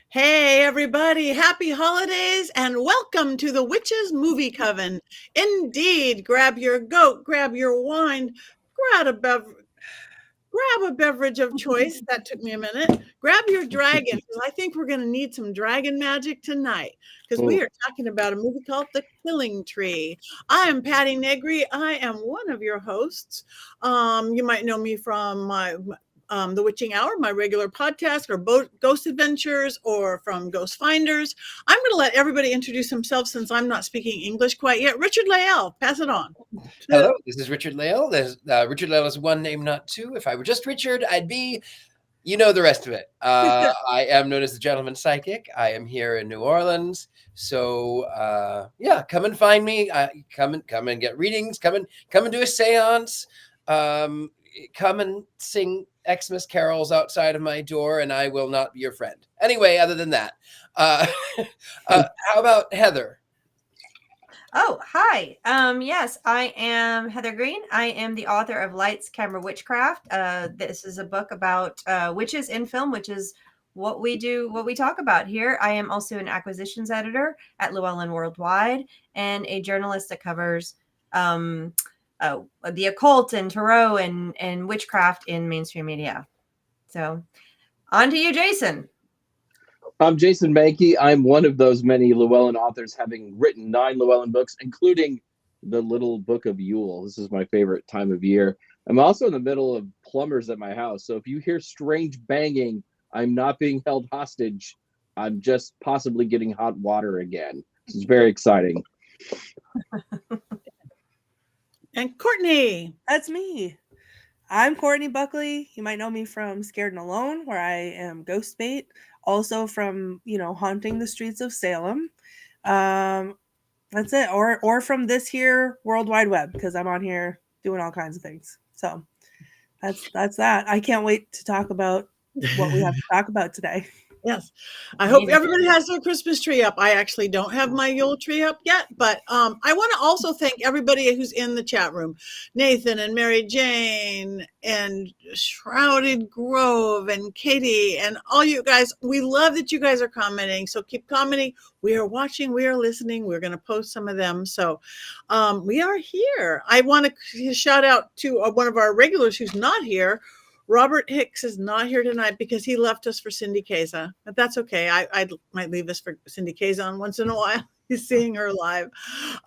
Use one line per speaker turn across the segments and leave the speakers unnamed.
Hey, everybody, happy holidays and welcome to the Witches Movie Coven. Indeed, grab your goat, grab your wine, grab a, grab a beverage of choice. That took me a minute. Grab your dragon, because I think we're going to need some dragon magic tonight, because we
Oh,
are talking about a movie called The Killing Tree. I am Patti Negri. I am one of your hosts. You might know me from my the Witching Hour, my regular podcast, or Ghost Adventures, or from Ghost Finders. I'm going to let everybody introduce themselves since I'm not speaking English quite yet. Richard-Lael, pass it on.
Hello, this is Richard-Lael. There's Richard-Lael is one name, not two. If I were just Richard, I'd be, the rest of it. I am known as the Gentleman Psychic. I am here in New Orleans, so yeah, come and find me. Come and get readings. Come and do a séance. Come and sing Xmas carols outside of my door, and I will not be your friend. Anyway, other than that, how about Heather?
Oh, hi. Yes, I am Heather Greene. I am the author of Lights, Camera, Witchcraft. This is a book about witches in film, which is what we do, what we talk about here. I am also an acquisitions editor at Llewellyn Worldwide and a journalist that covers the occult and tarot and witchcraft in mainstream media. So on to you, Jason.
I'm Jason Mankey. I'm one of those many Llewellyn authors, having written 9 Llewellyn books, including the Little Book of Yule. This is my favorite time of year. I'm also in the middle of plumbers at my house, so if you hear strange banging, I'm not being held hostage. I'm just possibly getting hot water again. This is very exciting.
And Courtney.
That's me. I'm Courtney Buckley. You might know me from Scared and Alone, where I am ghost bait. Also from, haunting the streets of Salem. That's it. Or from this here World Wide Web, because I'm on here doing all kinds of things. So that's that. I can't wait to talk about what we have to talk about today.
Yes. I hope everybody has their Christmas tree up. I actually don't have my Yule tree up yet, but I want to also thank everybody who's in the chat room. Nathan and Mary Jane and Shrouded Grove and Katie and all you guys. We love that you guys are commenting. So keep commenting. We are watching. We are listening. We're going to post some of them. So we are here. I want to shout out to one of our regulars who's not here. Robert Hicks is not here tonight because he left us for Cindy Kaza, but that's okay. I might leave us for Cindy Kaza once in a while. He's seeing her live.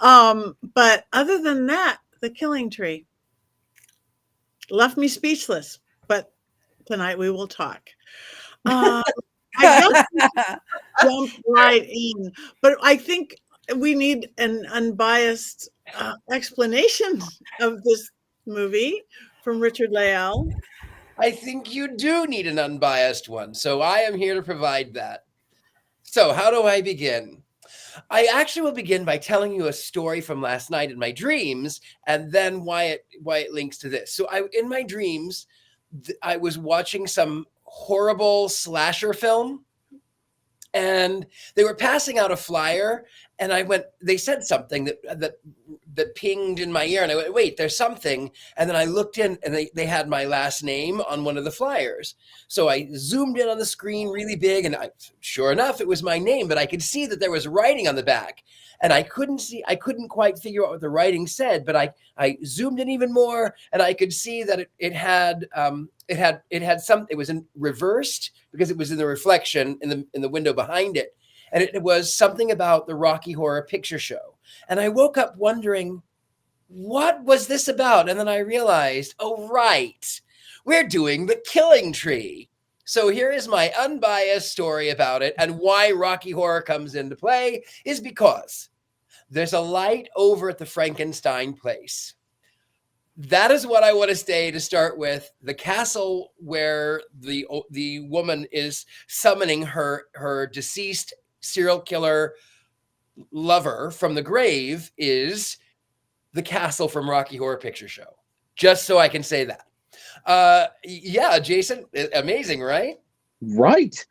But other than that, The Killing Tree left me speechless, but tonight we will talk. I guess jump right in, but I think we need an unbiased explanation of this movie from Richard-Lael.
I think you do need an unbiased one, so I am here to provide that. So how do I begin? I actually will begin by telling you a story from last night in my dreams, and then why it links to this. So in my dreams, I was watching some horrible slasher film, and they were passing out a flyer, and they said something that pinged in my ear, and I went, wait, there's something. And then I looked in, and they had my last name on one of the flyers. So I zoomed in on the screen really big, and sure enough, it was my name, but I could see that there was writing on the back. And I couldn't quite figure out what the writing said, but I zoomed in even more, and I could see that it was reversed because it was in the reflection in the window behind it. And it was something about the Rocky Horror Picture Show. And I woke up wondering, what was this about? And then I realized, oh, right, we're doing The Killing Tree. So here is my unbiased story about it. And why Rocky Horror comes into play is because there's a light over at the Frankenstein place. That is what I want to say to start with. The castle where the woman is summoning her deceased serial killer lover from the grave is the castle from Rocky Horror Picture Show. Just so I can say that. Yeah, Jason, amazing, right?
Right.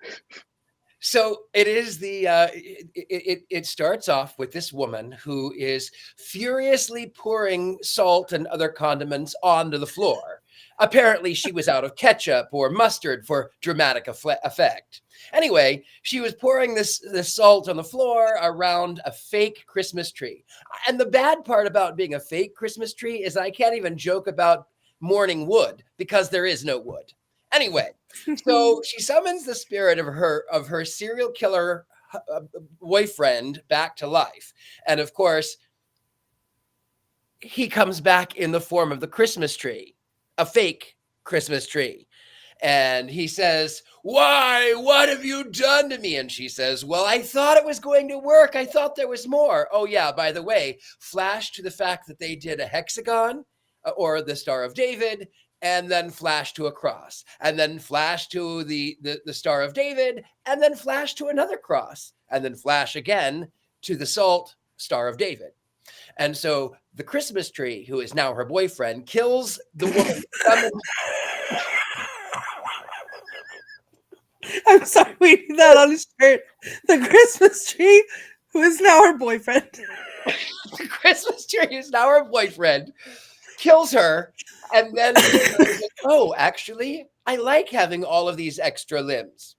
So it is it starts off with this woman who is furiously pouring salt and other condiments onto the floor. Apparently, she was out of ketchup or mustard for dramatic effect. Anyway, she was pouring this salt on the floor around a fake Christmas tree. And the bad part about being a fake Christmas tree is I can't even joke about mourning wood because there is no wood. Anyway, so she summons the spirit of her serial killer boyfriend back to life. And of course, he comes back in the form of the Christmas tree, a fake Christmas tree. And he says, "Why? What have you done to me?" And she says, "Well, I thought it was going to work. I thought there was more. Oh, yeah, by the way, flash to the fact that they did a hexagon or the Star of David, and then flash to a cross, and then flash to the Star of David, and then flash to another cross, and then flash again to the salt Star of David." And so the Christmas tree, who is now her boyfriend, kills the woman.
I'm sorry, we need that on a shirt. The Christmas tree, who is now her boyfriend.
The Christmas tree is now her boyfriend, kills her, and then, oh, actually, I like having all of these extra limbs.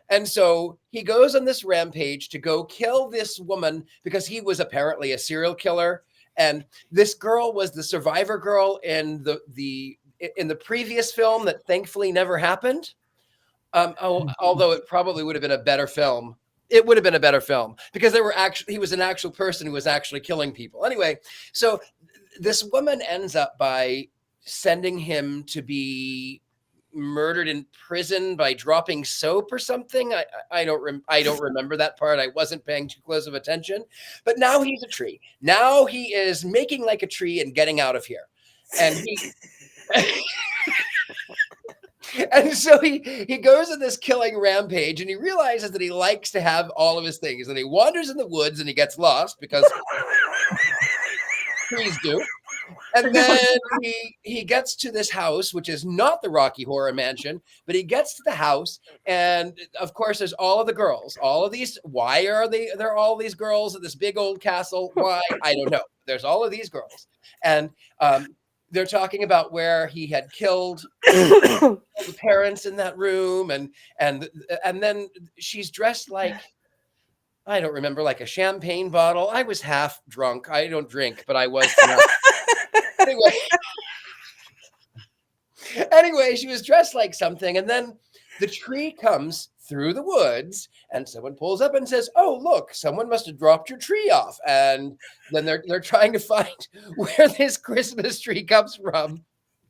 And so he goes on this rampage to go kill this woman because he was apparently a serial killer. And this girl was the survivor girl in the previous film that thankfully never happened. Although it probably would have been a better film. It would have been a better film because he was an actual person who was actually killing people. Anyway, so this woman ends up by sending him to be murdered in prison by dropping soap or something. I don't remember that part. I wasn't paying too close of attention. But now he's a tree. Now he is making like a tree and getting out of here. And he and so he goes on this killing rampage, and he realizes that he likes to have all of his things. And he wanders in the woods and he gets lost because trees do. And then he gets to this house, which is not the Rocky Horror Mansion, but he gets to the house, and of course, there's all of the girls. All of these. Why are there all these girls at this big old castle? Why? I don't know. There's all of these girls, and they're talking about where he had killed the parents in that room, and then she's dressed like, I don't remember, like a champagne bottle. I was half drunk. I don't drink, but I was drunk. Anyway, she was dressed like something, and then the tree comes through the woods, and someone pulls up and says, "Oh, look, someone must have dropped your tree off." And then they're trying to find where this Christmas tree comes from.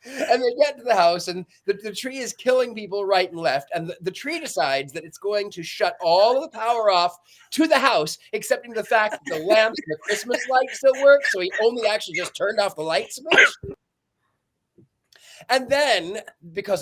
And they get to the house, and the tree is killing people right and left. And the tree decides that it's going to shut all of the power off to the house, excepting the fact that the lamps and the Christmas lights still work. So he only actually just turned off the light switch. And then, because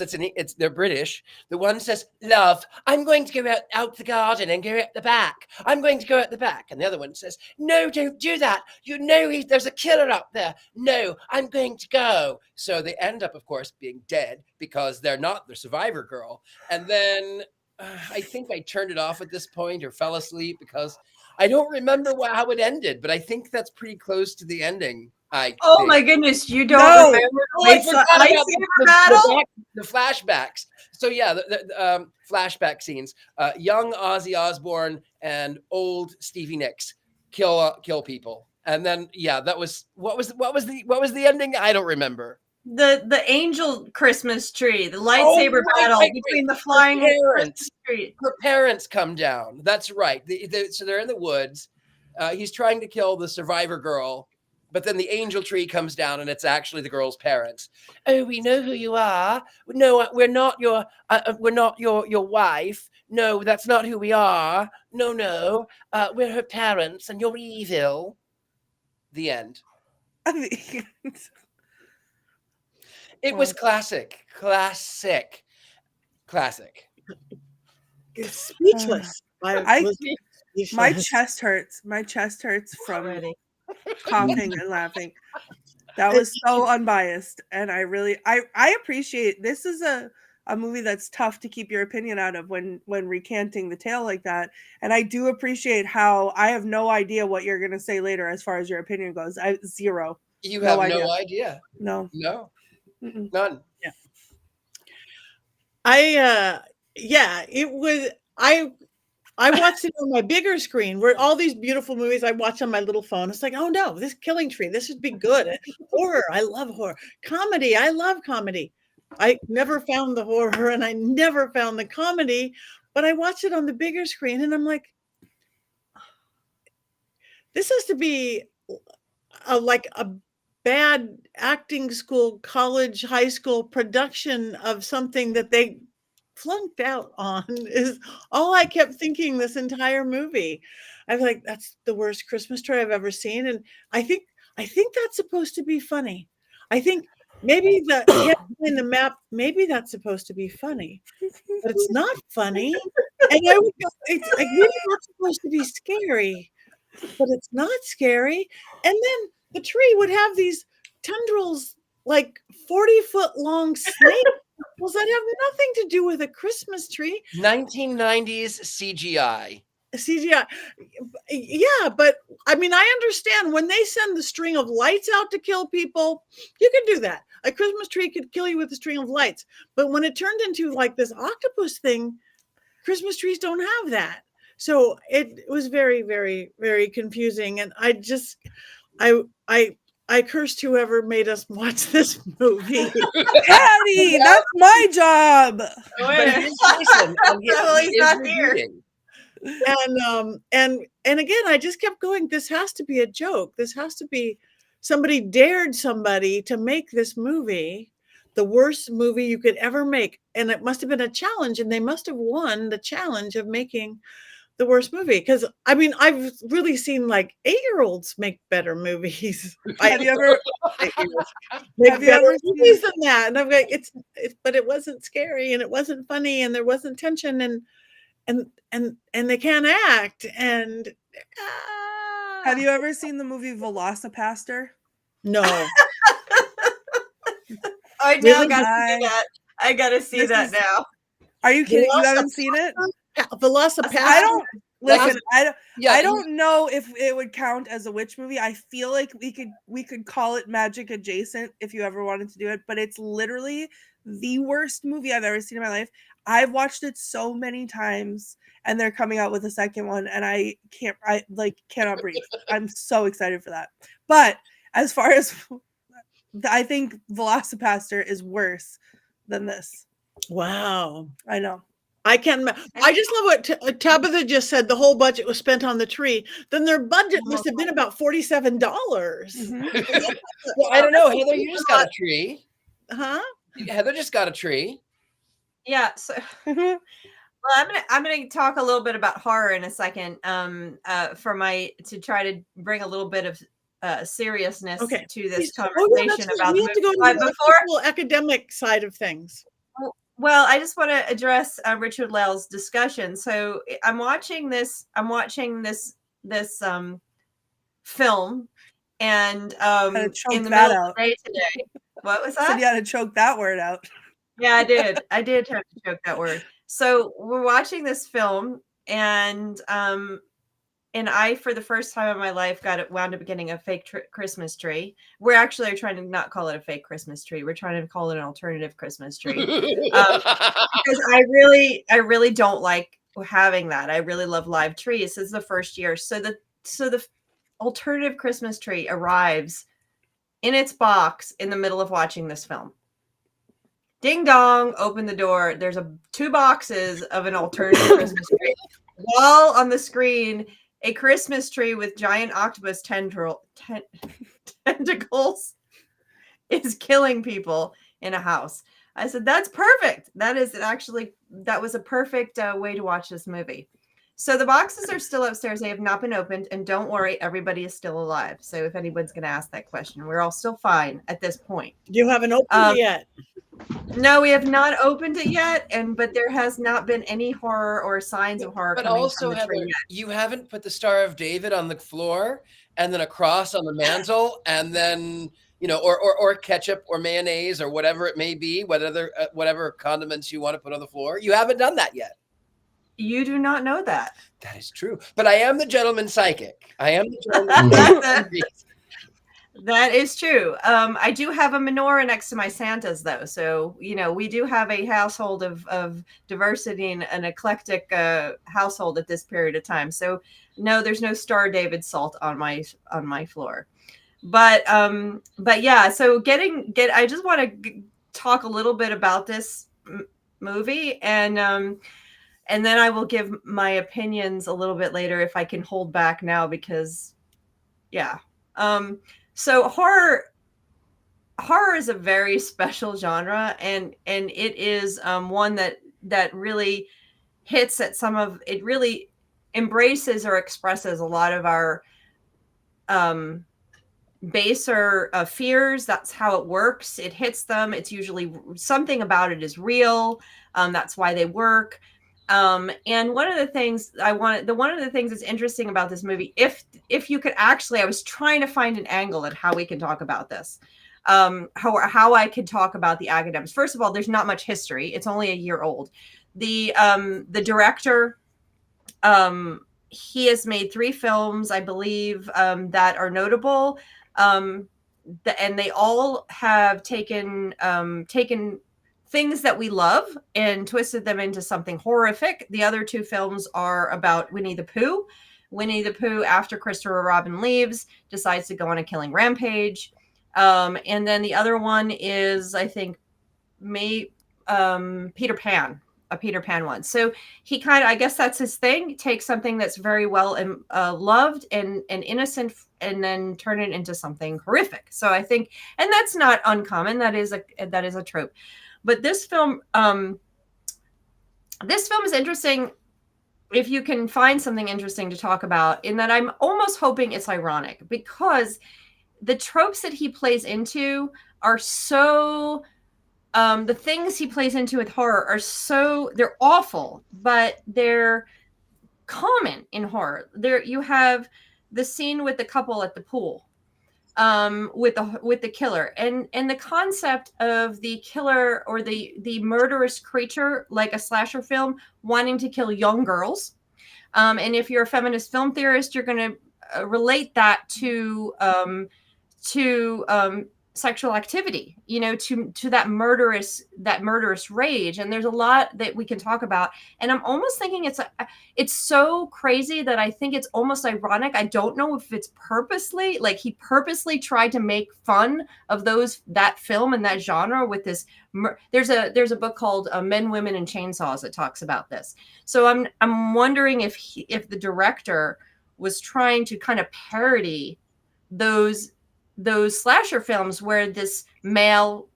they're British, the one says, "Love, I'm going to go out the garden and go at the back. I'm going to go at the back." And the other one says, "No, don't do that. You know there's a killer up there. No, I'm going to go." So they end up, of course, being dead because they're not the survivor girl. And then I think I turned it off at this point or fell asleep because I don't remember how it ended, but I think that's pretty close to the ending.
Oh my goodness, you don't remember
the flashbacks. So yeah, the flashback scenes. Young Ozzy Osbourne and old Stevie Nicks kill people, and then that was what was the ending? I don't remember.
The angel Christmas tree, the lightsaber battle between the flying
parents. Her parents come down. That's right. So they're in the woods. He's trying to kill the survivor girl. But then the angel tree comes down, and it's actually the girl's parents. "Oh, we know who you are. No, we're not your wife. No, that's not who we are. No, we're her parents, and you're evil." The end. It was classic.
It's speechless.
My chest hurts. My chest hurts from coughing and laughing. That was so unbiased, and I appreciate this is a movie that's tough to keep your opinion out of when recanting the tale like that. And I do appreciate how I have no idea what you're going to say later as far as your opinion goes. Zero.
You have no idea.
No. Mm-mm.
None.
It was I watched it on my bigger screen where all these beautiful movies I watch on my little phone. It's like, oh no, this Killing Tree, this would be good. Horror, I love horror. Comedy, I love comedy. I never found the horror and I never found the comedy, but I watched it on the bigger screen and I'm like, this has to be like a bad acting school, college, high school production of something that they flunked out on is all I kept thinking this entire movie. I was like, that's the worst Christmas Tree I've ever seen. And I think that's supposed to be funny. I think maybe the in the map, maybe that's supposed to be funny, but it's not funny. And I would go, it's like maybe that's supposed to be scary, but it's not scary. And then the tree would have these tendrils, like 40-foot long snakes. Well, that have nothing to do with a Christmas tree.
1990s CGI.
CGI. Yeah, but I mean, I understand when they send the string of lights out to kill people, you can do that. A Christmas tree could kill you with a string of lights. But when it turned into like this octopus thing, Christmas trees don't have that. So it was very, very, very confusing. And I cursed whoever made us watch this movie.
Patty, that's my job.
But listen,
Well, he's not here.
And again, I just kept going, this has to be a joke. This has to be somebody dared somebody to make this movie, the worst movie you could ever make. And it must have been a challenge, and they must have won the challenge of making the worst movie. Because I mean, I've really seen like 8-year-olds make better movies.
Have you ever
make
have you
better
ever
movies than that? And I'm like, it's but it wasn't scary and it wasn't funny and there wasn't tension and they can't act. And
have you ever seen the movie Velocipaster?
no.
I now
Really?
gotta see that. I gotta see
This
that
is-
now.
Are you kidding? You haven't seen it?
Velocipaster.
I don't listen.
Yeah,
I don't know if it would count as a witch movie. I feel like we could call it magic adjacent if you ever wanted to do it, but it's literally the worst movie I've ever seen in my life. I've watched it so many times, and they're coming out with a second one, and I cannot breathe. I'm so excited for that. But as far as I think Velocipaster is worse than this.
Wow.
I know.
I can't. I just love what Tabitha just said. The whole budget was spent on the tree. Then their budget must have been about $47.
Mhm.
Well, I don't know. Heather, you just got a tree.
Huh?
Heather just got a tree.
Yeah. So, well, I'm gonna talk a little bit about horror in a second. To try to bring a little bit of seriousness to this conversation about
we
the
have to go to
movie.
the actual academic side of things.
Well, I just want to address Richard-Lael's discussion. So I'm watching this film, and in the middle of the day today. What was that?
So you had to choke that word out.
Yeah, I did. I did have to choke that word. So we're watching this film, and I, for the first time in my life, wound up getting a fake Christmas tree. We're actually trying to not call it a fake Christmas tree. We're trying to call it an alternative Christmas tree because I really don't like having that. I really love live trees. This is the first year, so the alternative Christmas tree arrives in its box in the middle of watching this film. Ding dong! Open the door. There's 2 boxes of an alternative Christmas tree. While on the screen, a Christmas tree with giant octopus tentacles is killing people in a house. I said, that's perfect. That was a perfect way to watch this movie. So the boxes are still upstairs. They have not been opened. And don't worry, everybody is still alive. So if anyone's going to ask that question, we're all still fine at this point.
You haven't opened it yet.
No, we have not opened it yet, but there has not been any horror or signs of horror.
But
coming
also,
from the tree
Heather,
yet.
you haven't put the Star of David on the floor, and then a cross on the mantle, and then or ketchup or mayonnaise or whatever it may be, whatever condiments you want to put on the floor. You haven't done that yet.
You do not know that.
That is true. But I am the gentleman psychic. I am the gentleman.
That is true. I do have a menorah next to my Santas, though. So, we do have a household of diversity and an eclectic household at this period of time. So, no, there's no Star David salt on my floor. But yeah. So, I just want to talk a little bit about this movie, and then I will give my opinions a little bit later if I can hold back now, because, yeah. So horror is a very special genre, and it is one that really hits at it really embraces or expresses a lot of our baser fears. That's how it works. It hits them. It's usually something about it is real. That's why they work. And one of the things that's interesting about this movie, if you could actually, I was trying to find an angle at how we can talk about this, how I could talk about the academics. First of all, there's not much history. It's only a year old. The director, he has made 3 films, I believe, that are notable. And they all have taken things that we love and twisted them into something horrific. The other 2 films are about Winnie the Pooh. Winnie the Pooh, after Christopher Robin leaves, decides to go on a killing rampage. And then the other one is, I think, Peter Pan, a Peter Pan one. So he I guess that's his thing, take something that's very well loved and innocent, and then turn it into something horrific. So I think, and that's not uncommon. That is a trope. But this film is interesting if you can find something interesting to talk about, in that I'm almost hoping it's ironic, because the tropes that he plays into are so, the things he plays into with horror are so, they're awful, but they're common in horror. There you have the scene with the couple at the pool, with the killer, and the concept of the killer or the murderous creature, like a slasher film, wanting to kill young girls. And if you're a feminist film theorist, you're going to relate that to sexual activity, to that murderous rage. And there's a lot that we can talk about. And I'm almost thinking it's so crazy that I think it's almost ironic. I don't know if it's purposely, like he purposely tried to make fun of that film and that genre with this. There's a book called Men, Women, and Chainsaws that talks about this. So I'm wondering if the director was trying to kind of parody those slasher films where this male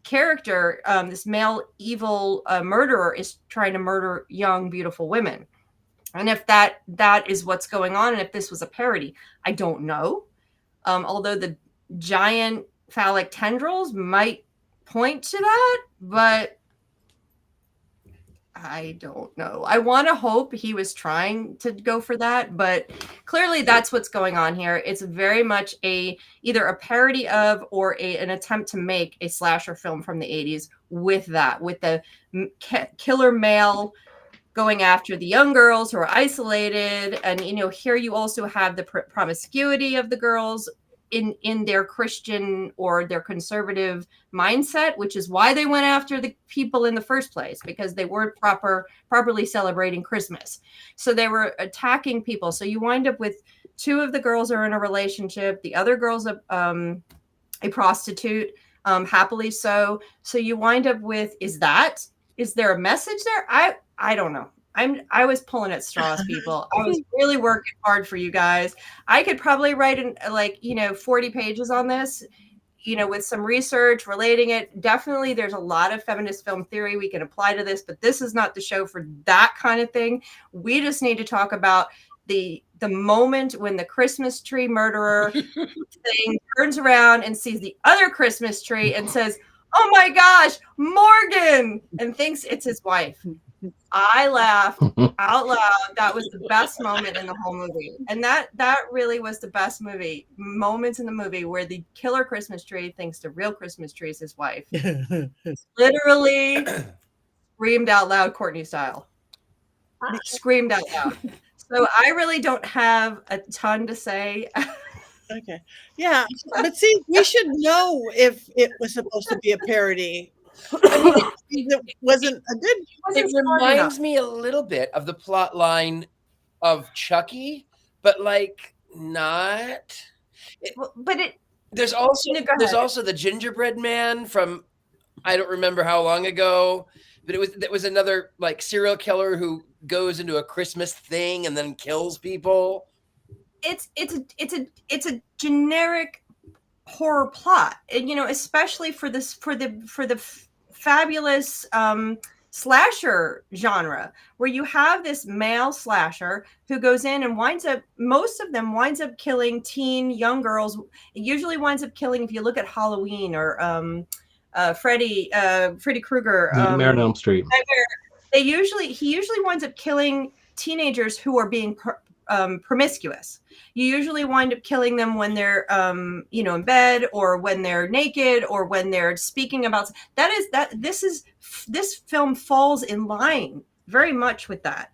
character, this male evil murderer, is trying to murder young, beautiful women. And if that is what's going on, and if this was a parody, I don't know. Although the giant phallic tendrils might point to that, but I don't know. I want to hope he was trying to go for that, but clearly that's what's going on here. It's very much either a parody of or an attempt to make a slasher film from the 80s with the killer male going after the young girls who are isolated. And, here you also have the promiscuity of the girls in their Christian or their conservative mindset, which is why they went after the people in the first place, because they weren't properly celebrating Christmas. So they were attacking people. So you wind up with 2 of the girls are in a relationship. The other girl's a prostitute, happily so. So you wind up with, is there a message there? I don't know. I was pulling at straws, people. I was really working hard for you guys. I could probably write 40 pages on this, with some research relating it. Definitely there's a lot of feminist film theory we can apply to this, but this is not the show for that kind of thing. We just need to talk about the moment when the Christmas tree murderer thing turns around and sees the other Christmas tree and says, "Oh my gosh, Morgan," and thinks it's his wife. I laughed out loud. That was the best moment in the whole movie. And that really was the best moments in the movie, where the killer Christmas tree thinks the real Christmas tree is his wife. Literally screamed out loud, Courtney style. Screamed out loud. So I really don't have a ton to say
Okay. Yeah. But see, we should know if it was supposed to be a parody.
I mean,
It wasn't a good.
it reminds me a little bit of the plot line of Chucky, but like not.
But it.
There's also
No, go
there's
ahead.
also the gingerbread man from I don't remember how long ago, but it was another like serial killer who goes into a Christmas thing and then kills people.
It's a generic horror plot, and, you know, especially for the fabulous slasher genre, where you have this male slasher who goes in and most of them winds up killing young girls. It usually winds up killing, if you look at Halloween or Freddy Krueger,
Nightmare on Elm Street.
he usually winds up killing teenagers who are being promiscuous. You usually wind up killing them when they're in bed, or when they're naked, or when they're speaking about this film falls in line very much with that.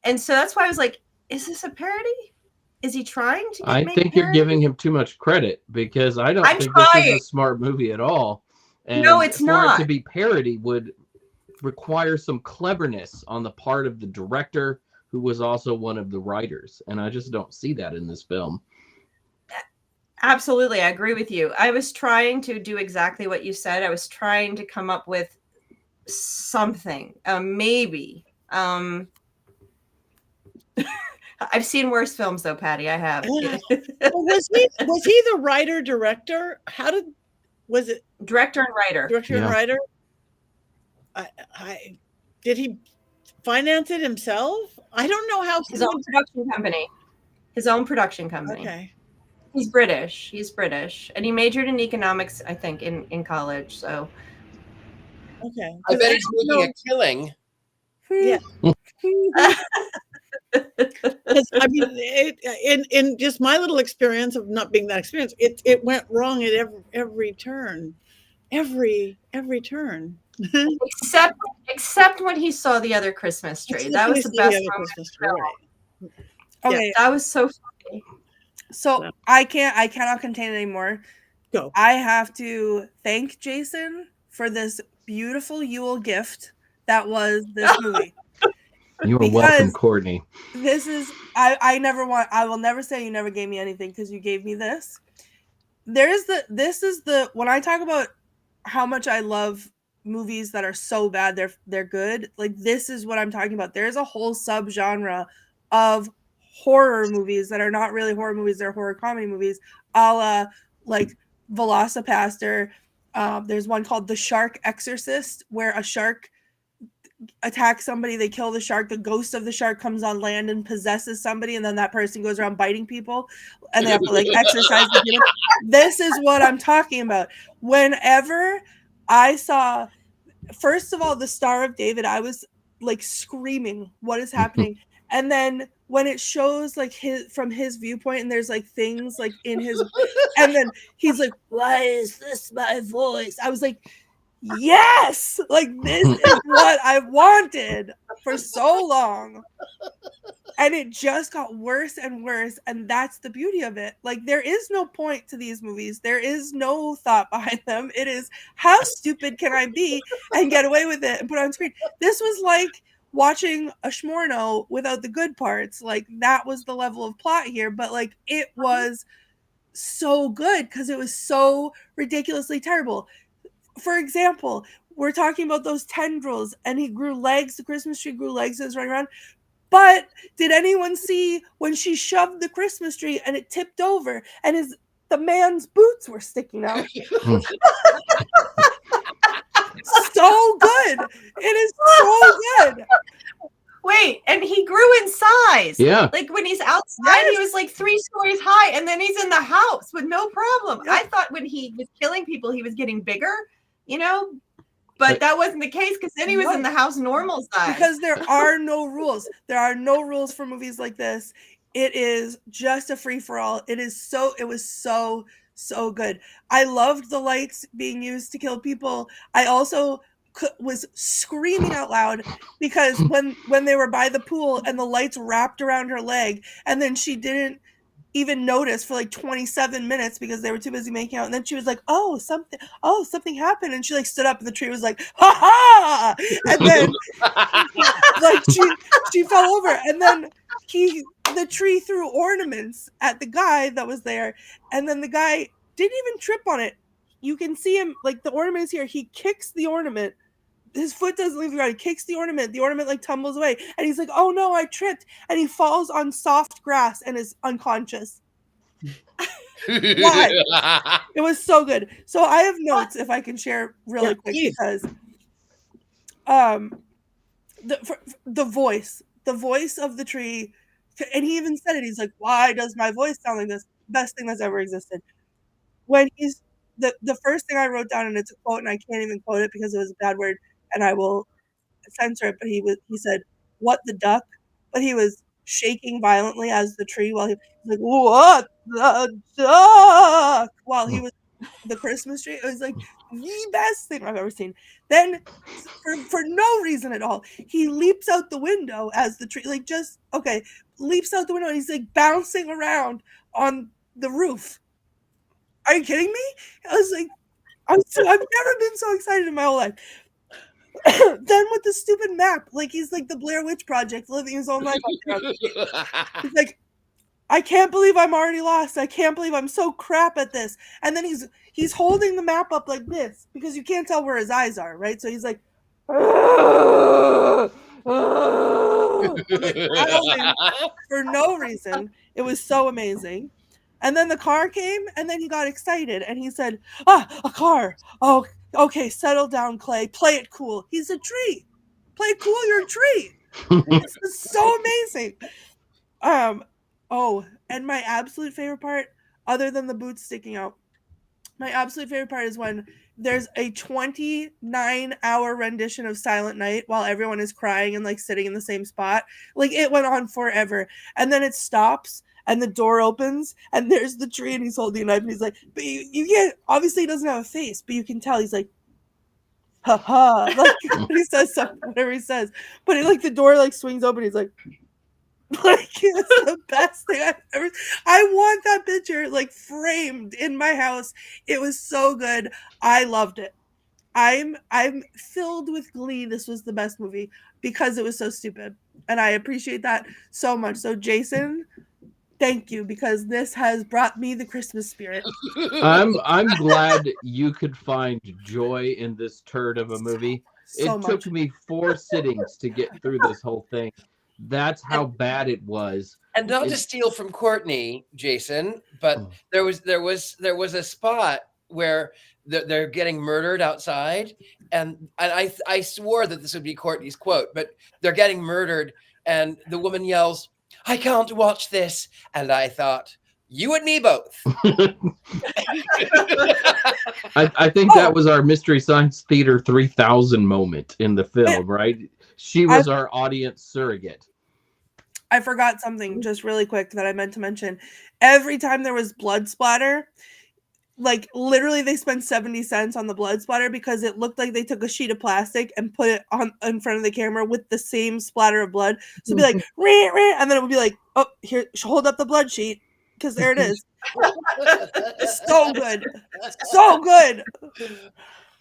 And so that's why I was like, is this a parody? Is he trying to
I think you're giving him too much credit, because I don't think this is a smart movie at all. And
no, it's not.
For it to be parody would require some cleverness on the part of the director, who was also one of the writers. And I just don't see that in this film.
Absolutely. I agree with you. I was trying to do exactly what you said. I was trying to come up with something, maybe. I've seen worse films though, Patty. I have.
Was he the writer director? Was it
director and writer?
Director and writer. Did he finance it himself? I don't know how.
His own production company. His own production company.
Okay.
He's British, and he majored in economics, I think, in college. So.
Okay.
I bet he's making a killing.
Yeah. I mean, in just my little experience of not being that experienced, it went wrong at every turn, every turn.
except when he saw the other Christmas tree. That was the best Christmas tree.
Right. Okay,
yeah, that was so funny.
So I cannot contain it anymore.
Go.
I have to thank Jason for this beautiful Yule gift that was this movie.
You are welcome, Courtney.
This is I will never say you never gave me anything, because you gave me this. When I talk about how much I love movies that are so bad they're good, like, this is what I'm talking about. There's a whole subgenre of horror movies that are not really horror movies, they're horror comedy movies, a la like Velocipaster. There's one called The Shark Exorcist, where a shark attacks somebody, they kill the shark, the ghost of the shark comes on land and possesses somebody, and then that person goes around biting people, and they have to like exorcise the demon. This is what I'm talking about. Whenever I saw, first of all, the Star of David, I was like screaming, what is happening? And then when it shows like from his viewpoint, and there's like things like in his, and then he's like, why is this my voice? I was like, yes, like, this is what I wanted for so long. And it just got worse and worse. And that's the beauty of it. Like, there is no point to these movies. There is no thought behind them. It is, how stupid can I be and get away with it and put it on screen? This was like watching a Schmorno without the good parts. Like, that was the level of plot here. But like, it was so good because it was so ridiculously terrible. For example, we're talking about those tendrils, and he grew legs. The Christmas tree grew legs as running around. But did anyone see when she shoved the Christmas tree and it tipped over, and the man's boots were sticking out? So good. It is so good.
Wait, and he grew in size.
Yeah.
Like, when he's outside, he was like 3 stories high, and then he's in the house with no problem. I thought when he was killing people, he was getting bigger, but that wasn't the case, because then he was in the house normal size.
Because there are no rules. There are no rules for movies like this. It is just a free-for-all. It was so good. I loved the lights being used to kill people. I also was screaming out loud because when they were by the pool and the lights wrapped around her leg, and then she didn't even notice for like 27 minutes because they were too busy making out. And then she was like, oh, something happened. And she like stood up and the tree was like, ha ha. And then like she fell over. And then the tree threw ornaments at the guy that was there. And then the guy didn't even trip on it. You can see him, like the ornament is here. He kicks the ornament. His foot doesn't leave the ground. He kicks the ornament like tumbles away, and he's like, oh no, I tripped, and he falls on soft grass and is unconscious. Why? It was so good. So I have notes if I can share really quick, because the voice of the tree, and he even said it, he's like, why does my voice sound like this? Best thing that's ever existed. When he's the first thing I wrote down, and it's a quote, and I can't even quote it because it was a bad word, and I will censor it, but he said, what the duck? But he was shaking violently as the tree while he was like, what the duck? While he was the Christmas tree. It was like the best thing I've ever seen. Then for no reason at all, he leaps out the window as the tree, like leaps out the window, and he's like bouncing around on the roof. Are you kidding me? I was like, I've never been so excited in my whole life. Then with the stupid map, like he's like the Blair Witch Project, living his own life. He's like, I can't believe I'm already lost. I can't believe I'm so crap at this. And then he's holding the map up like this because you can't tell where his eyes are, right? So he's like, like for no reason. It was so amazing. And then the car came, and then he got excited, and he said, a car. Oh, okay, settle down, Clay. Play it cool. He's a tree. Play it cool, you're a tree. This is so amazing. Oh, and my absolute favorite part, other than the boots sticking out, my absolute favorite part is when there's a 29-hour rendition of Silent Night while everyone is crying and like sitting in the same spot. Like it went on forever. And then it stops. And the door opens, and there's the tree, and he's holding a knife, and he's like, but you can't, obviously he doesn't have a face, but you can tell he's like, ha, like, when he says something, whatever he says, but it, like, the door, like, swings open, he's like, it's the best thing I've ever, I want that picture, like, framed in my house. It was so good. I loved it. I'm filled with glee. This was the best movie, because it was so stupid, and I appreciate that so much. So, Jason, thank you, because this has brought me the Christmas spirit.
I'm glad you could find joy in this turd of a movie. It took me 4 sittings to get through this whole thing. That's how bad it was.
And not to steal from Courtney, Jason, but there was a spot where they're getting murdered outside, and I swore that this would be Courtney's quote, but they're getting murdered, and the woman yells, I can't watch this. And I thought, you and me both.
I think that was our Mystery Science Theater 3000 moment in the film, right? She was our audience surrogate.
I forgot something just really quick that I meant to mention. Every time there was blood splatter, like literally they spent 70 cents on the blood splatter because it looked like they took a sheet of plastic and put it on in front of the camera with the same splatter of blood. So it'd be like, rah, rah, and then it would be like, oh, here, hold up the blood sheet because there it is. So good. So good.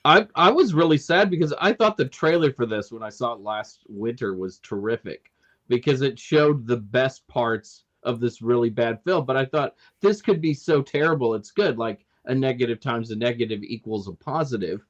I was really sad because I thought the trailer for this when I saw it last winter was terrific because it showed the best parts of this really bad film. But I thought this could be so terrible. It's good. Like, a negative times a negative equals a positive.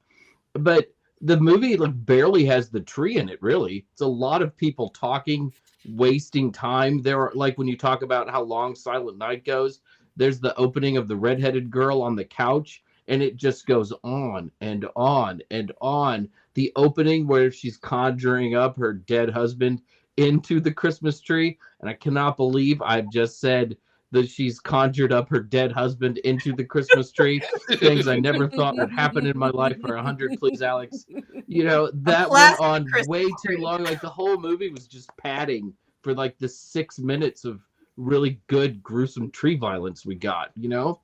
But the movie barely has the tree in it, really. It's a lot of people talking, wasting time. There are, like, when you talk about how long Silent Night goes, there's the opening of the redheaded girl on the couch, and it just goes on and on and on. The opening where she's conjuring up her dead husband into the Christmas tree, and I cannot believe I've just said that she's conjured up her dead husband into the Christmas tree. Things I never thought would happen in my life for 100, please, Alex. You know, that went on way too long. Like, the whole movie was just padding for, like, the 6 minutes of really good, gruesome tree violence we got, you know?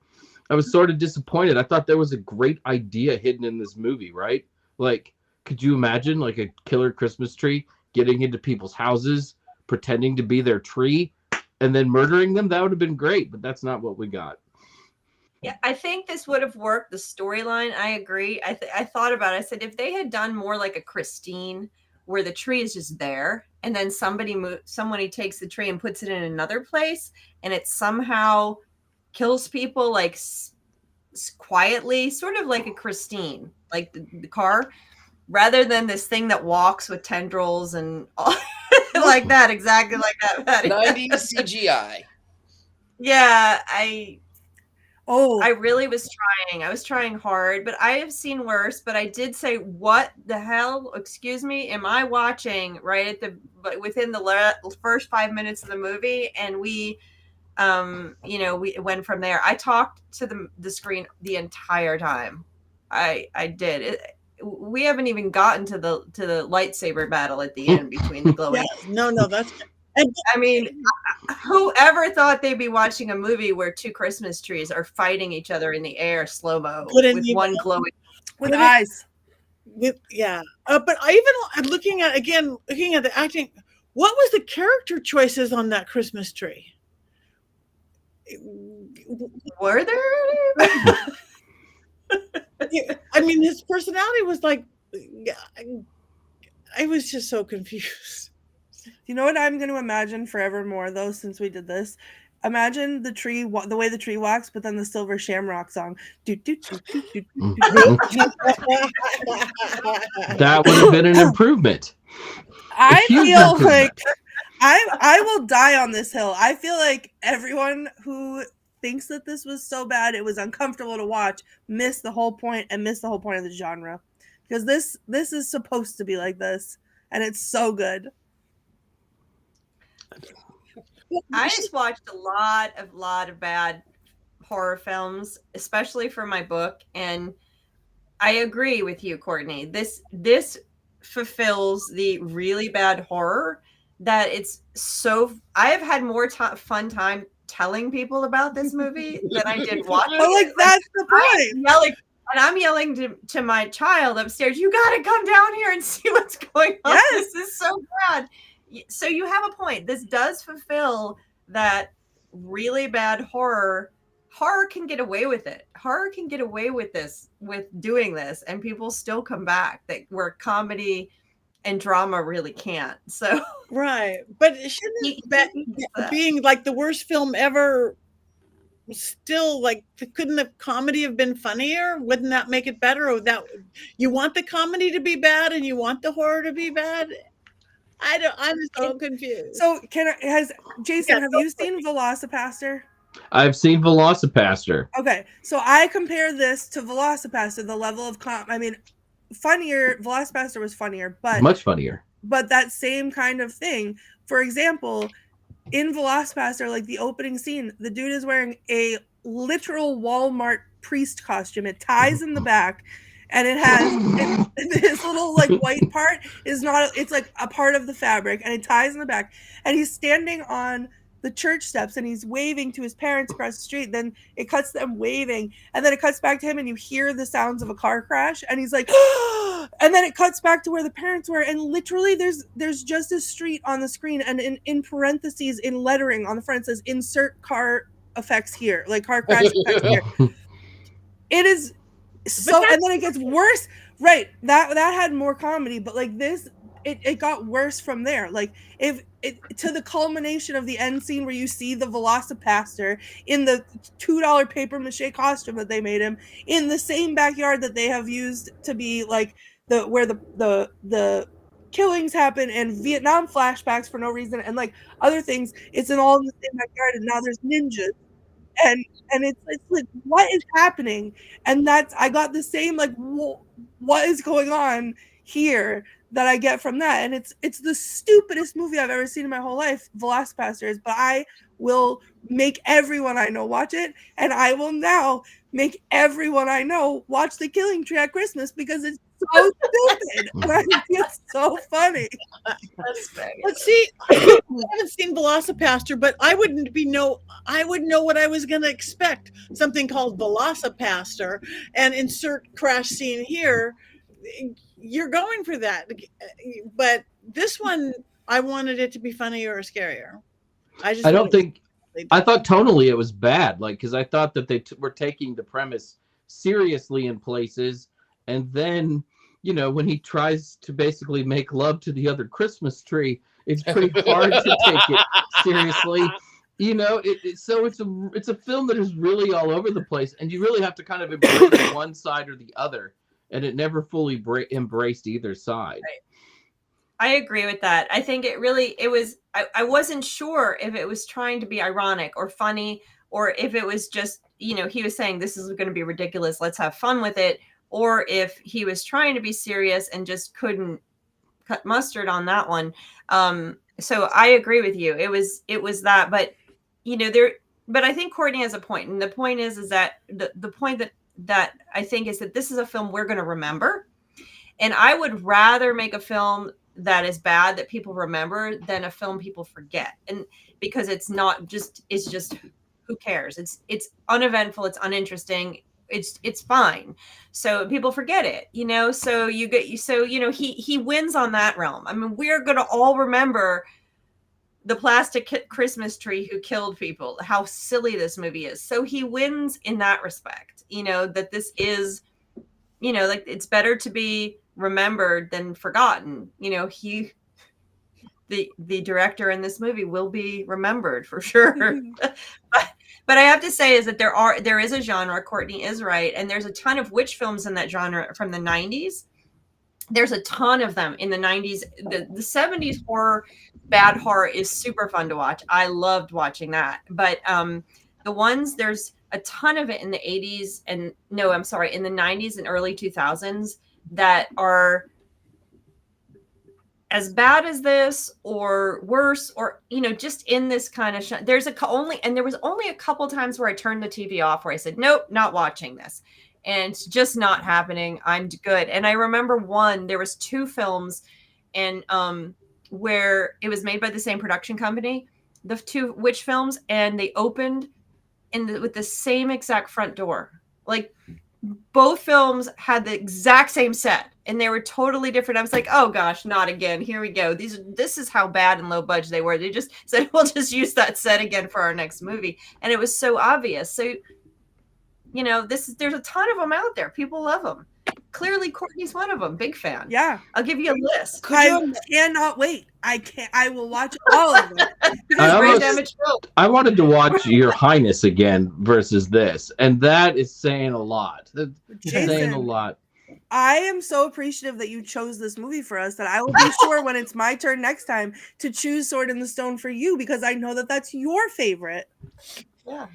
I was sort of disappointed. I thought there was a great idea hidden in this movie, right? Like, could you imagine, like, a killer Christmas tree getting into people's houses, pretending to be their tree? and then murdering them, that would have been great, but that's not what we got.
Yeah, I think this would have worked. The storyline, I agree. I thought about it. I said if they had done more like a Christine, where the tree is just there, and then somebody takes the tree and puts it in another place, and it somehow kills people like quietly, sort of like a Christine, like the car, rather than this thing that walks with tendrils and all, like that, exactly like that. Patty.
90s CGI.
Yeah,
Oh,
I really was trying. I was trying hard, but I have seen worse. But I did say, "What the hell? Excuse me, am I watching right at within the first 5 minutes of the movie?" And we we went from there. I talked to the screen the entire time. I did. We haven't even gotten to the lightsaber battle at the end between the glowing.
No, that's.
I mean, whoever thought they'd be watching a movie where two Christmas trees are fighting each other in the air, slow-mo, with one glowing
with eyes.
But I'm looking at the acting. What was the character choices on that Christmas tree?
Were there?
I mean, his personality was like, I was just so confused.
You know what I'm going to imagine forevermore, though, since we did this? Imagine the tree, the way the tree walks, but then the Silver Shamrock song.
That would have been an improvement.
I feel like I will die on this hill. I feel like everyone who thinks that this was so bad, it was uncomfortable to watch, missed the whole point of the genre. Because this is supposed to be like this, and it's so good.
I just watched a lot of bad horror films, especially for my book, and I agree with you, Courtney. This fulfills the really bad horror that it's so. I have had more fun time telling people about this movie than I did watching.
But like that's the point.
I'm yelling to my child upstairs. You got to come down here and see what's going on.
Yes.
This is so bad. So you have a point. This does fulfill that really bad horror. Horror can get away with it. Horror can get away with this, with doing this, and people still come back. Where comedy and drama really can't. So
right, but shouldn't being like the worst film ever? Still, like, couldn't the comedy have been funnier? Wouldn't that make it better? Or that you want the comedy to be bad and you want the horror to be bad? I'm so confused.
So Jason, have you seen Velocipaster?
I've seen Velocipaster.
Okay, so I compare this to Velocipaster, the level of funnier. Velocipaster was funnier, but
much funnier.
But that same kind of thing. For example, in Velocipaster, like the opening scene, the dude is wearing a literal Walmart priest costume. It ties in the back, and it has this little like white part is not. It's like a part of the fabric, and it ties in the back. And he's standing on the church steps, and he's waving to his parents across the street. Then it cuts them waving, and then it cuts back to him, and you hear the sounds of a car crash, and he's like, and then it cuts back to where the parents were, and literally there's just a street on the screen, and in parentheses in lettering on the front it says insert car effects here, like car crash effects here. It is so, and then it gets worse. Right, that had more comedy, but like this, it got worse from there. Like to the culmination of the end scene where you see the Velocipaster in the $2 paper mache costume that they made him in the same backyard that they have used to be like where the killings happen and Vietnam flashbacks for no reason and like other things. It's all in the same backyard, and now there's ninjas. And it's like, what is happening? And I got the same like, what is going on here that I get from that? And it's the stupidest movie I've ever seen in my whole life, Velocipaster is, but I will make everyone I know watch it, and I will now make everyone I know watch The Killing Tree at Christmas because it's so stupid. And I think it's so funny.
Let's see. I haven't seen Velocipaster, but I would know what I was going to expect. Something called Velocipaster, and insert crash scene here. You're going for that, but this one, I wanted it to be funnier or scarier. just
I
thought
don't
it was
think.
really
I thought tonally it was bad, like because I thought that they were taking the premise seriously in places, and then when he tries to basically make love to the other Christmas tree, it's pretty hard to take it seriously. So it's a film that is really all over the place, and you really have to kind of embrace one side or the other, and it never fully embraced either side.
I agree with that. I think it was, I wasn't sure if it was trying to be ironic or funny, or if it was just, he was saying this is going to be ridiculous, let's have fun with it, or if he was trying to be serious and just couldn't cut mustard on that one. So I agree with you. It was that, but but I think Courtney has a point, and the point is that the point that I think is that this is a film we're going to remember, and I would rather make a film that is bad that people remember than a film people forget. And because it's just who cares? It's uneventful, it's uninteresting, it's fine. So people forget it, so he wins on that realm. I mean, we're going to all remember the plastic Christmas tree who killed people, how silly this movie is. So he wins in that respect, that this is, like, it's better to be remembered than forgotten. The director in this movie will be remembered for sure. but I have to say is that there is a genre. Courtney is right, and there's a ton of witch films in that genre from the 90s. There's a ton of them in the 90s. The 70s horror, bad horror, is super fun to watch. I loved watching that. But there's a ton of it in the 80s in the 90s and early 2000s that are as bad as this or worse, or just in this kind of there was only a couple times where I turned the TV off, where I said, nope, not watching this, and it's just not happening. I'm good. And I remember there was two films, and where it was made by the same production company, the two witch films, and they opened with the same exact front door. Like, both films had the exact same set, and they were totally different. I was like, oh gosh, not again. Here we go. This is how bad and low budget they were. They just said, we'll just use that set again for our next movie. And it was so obvious. So, there's a ton of them out there. People love them. Clearly, Courtney's one of them. Big fan.
Yeah.
I'll give you a list.
I cannot wait. I will watch all of them.
I wanted to watch Your Highness again versus this, and that is saying a lot. That's saying a lot.
I am so appreciative that you chose this movie for us, that I will be sure when it's my turn next time to choose Sword in the Stone for you, because I know that that's your favorite.
Yeah.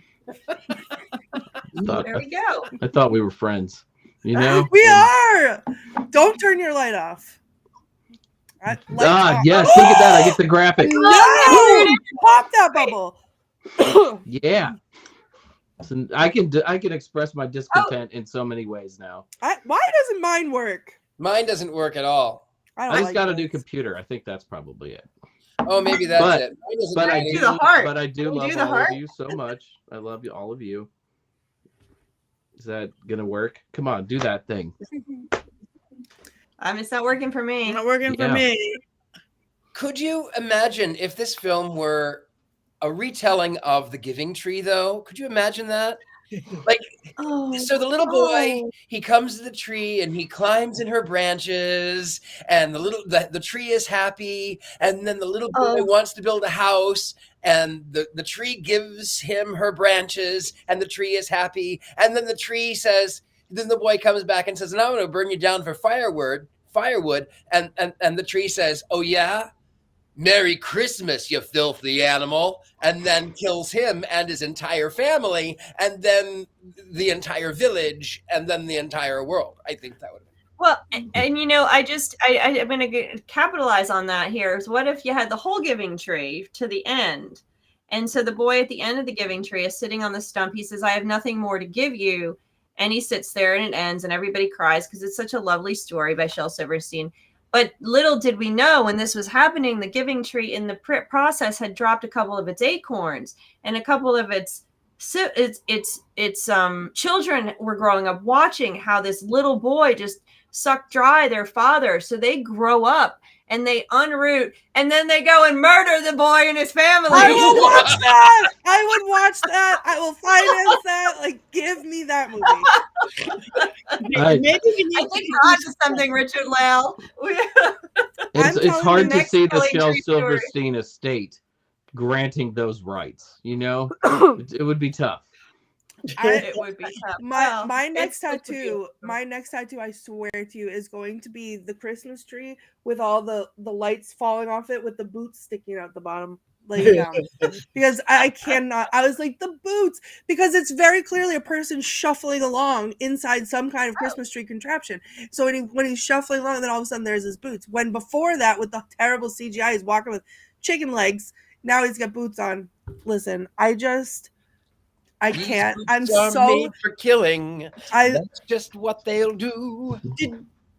There we go.
I thought we were friends.
We are. Don't turn your light off.
Yes, look at that. I get the graphic.
No! Pop that bubble.
Yeah. So I can express my discontent in so many ways now.
Why doesn't mine work?
Mine doesn't work at all.
I just got a new computer. I think that's probably it.
Oh, maybe that's it.
But I do love all of you so much. I love you, all of you. Is that gonna work? Come on, do that thing.
It's not working for me.
Not working for me.
Could you imagine if this film were a retelling of The Giving Tree, though? Could you imagine that? So the little boy, he comes to the tree and he climbs in her branches, and the tree is happy, and then the little boy wants to build a house, and the tree gives him her branches, and the tree is happy, and then the boy comes back and says, "Now I'm going to burn you down for firewood," and the tree says, "Oh yeah? Merry Christmas, you filthy animal," and then kills him and his entire family, and then the entire village, and then the entire world. I think that would.
Well, and I'm going to capitalize on that here. Is what if you had the whole giving tree to the end, and so the boy at the end of the giving tree is sitting on the stump. He says, "I have nothing more to give you," and he sits there, and it ends, and everybody cries because it's such a lovely story by Shel Silverstein. But little did we know, when this was happening, the giving tree in the process had dropped a couple of its acorns, and a couple of its children were growing up watching how this little boy just sucked dry their father. So they grow up and they unroot, and then they go and murder the boy and his family.
I will watch that. I would watch that. I will finance that. Like, give me that movie.
Maybe we need
I think we're onto something, Richard-Lael.
It's hard to
next
see the
telling
Shel
true story.
Silverstein estate granting those rights. You know, it would be tough.
It would be tough. Well,
My next
it's
tattoo, I swear to you, is going to be the Christmas tree with all the lights falling off it with the boots sticking out the bottom, laying down. Because I cannot. I was like, the boots, because it's very clearly a person shuffling along inside some kind of Christmas tree contraption. So when he's shuffling along, then all of a sudden there's his boots. When before that, with the terrible CGI, he's walking with chicken legs. Now he's got boots on. Listen, I can't. I'm so
made for killing.
I
That's just what they'll do.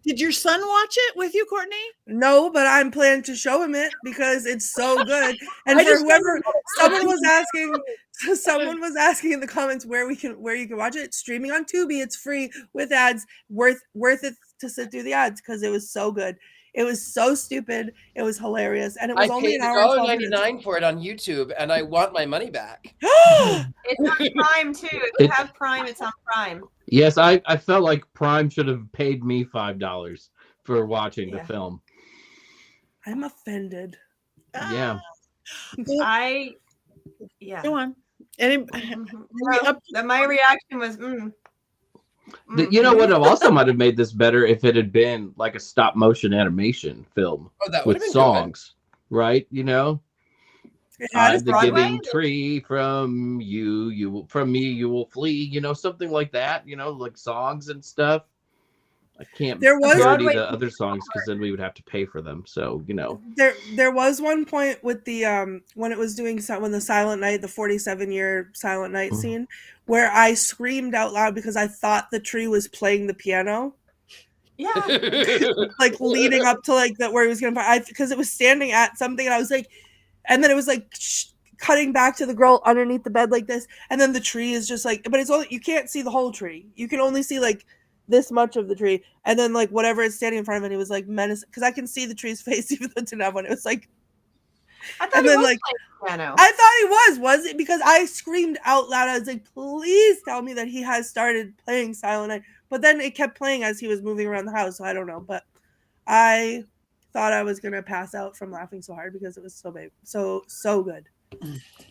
Did your son watch it with you, Courtney?
no, but I'm planning to show him it because it's so good. And
I
for
just
whoever, someone was asking in the comments where you can watch it. It's streaming on Tubi. It's free with ads. Worth it to sit through the ads because it was so good. It was so stupid. It was hilarious, and it was
I
only
paid
an hour and 12 minutes.
$1.99 for it on YouTube, and I want my money back.
It's on Prime too. If you have Prime, it's on Prime.
Yes, I felt like Prime should have paid me $5 for watching the film.
I'm offended.
Yeah.
Go on. Any,
My reaction was,
You know what also might have made this better if it had been like a stop motion animation film
That would
with
have been
songs, right? You know,
Had
the
Broadway?
giving tree from you from me, you will flee. You know, something like that. You know, like songs and stuff. I can't
There was-
parody
Broadway-
the other songs because then we would have to pay for them. So you know,
There was one point with the when it was doing when the Silent Night, the 47-year Silent Night scene, where I screamed out loud because I thought the tree was playing the piano,
yeah.
like leading up to like that where he was gonna because it was standing at something and I was like, and then it was like cutting back to the girl underneath the bed like this, and then the tree is just like, but it's only, you can't see the whole tree, you can only see like this much of the tree, and then like whatever is standing in front of it, it was like menace because I can see the tree's face even though it didn't have one. It was like,
I thought
and
it
then
was
like
playing piano.
I thought he was it because I screamed out loud. I was like, please tell me that he has started playing Silent Night. But then it kept playing as he was moving around the house, so I don't know. But I thought I was gonna pass out from laughing so hard because it was so good.